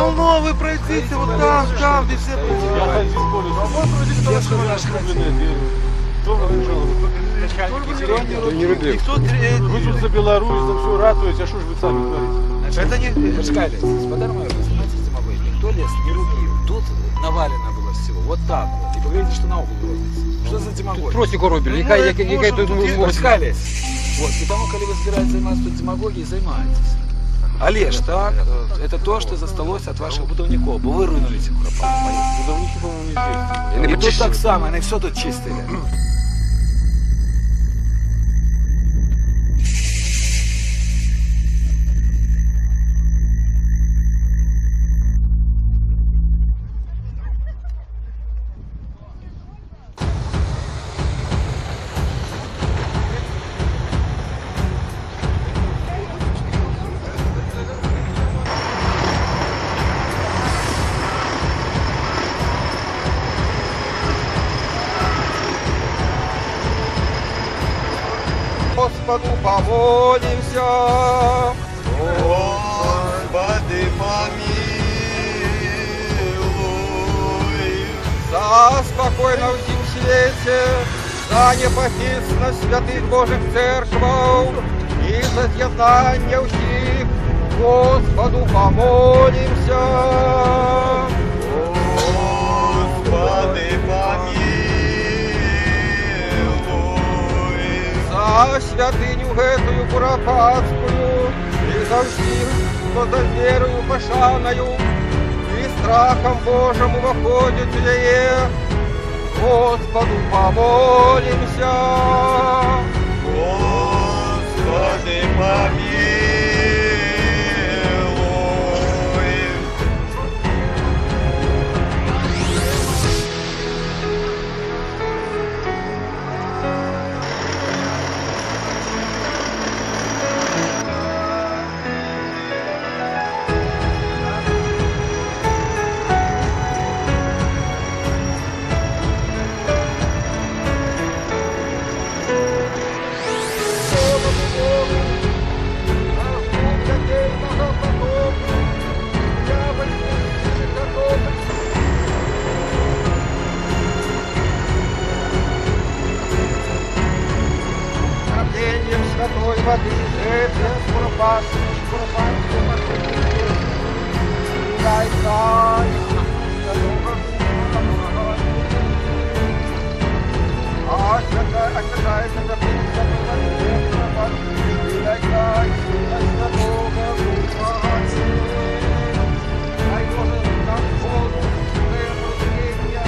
полно, вы пройдите, вот там, где все Я ходил в школе. Я скажу, наш Никто Вы тут за Беларусь, за все ратуете, а что ж вы сами творите? это не... Пускай, господа мои, занимайтесь демагогией. Никто лез, не руки. Тут навалено было всего. Вот так вот. И вы говорите, что на угол робиться. Что за демагогия? Просіку робили, яка тут Пускай лез. Вот. И тому, когда вы собираетесь заниматься тут демагогией, занимайтесь. Олеж, так? Это то, что засталось от ваших будовников. Бо ви руйнуєте Куропатку. Будовники, по-моему, не здесь. І тут так само, вони все тут чистили. Господу помолимся. Господи, помилуй. За спокойно в зим свете, за непохитность святых Божьих церквов и за з'єднання всіх, Господу помолимся. Господи, помилуй. За святыню гэтую Куропатскую и за всіх, хто за вірою пошаною и страхом Божьим уходит в неї, Господу помолимся. Господи, помилуй. Рождением святой воды, жертве Куропатской, дай дай, а святая святой воды, Куропатской, дай дай, святого Куропатки. Дай Боже нам воду, своему зрения,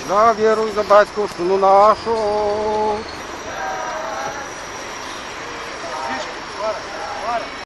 за віру, за батьківщину нашу,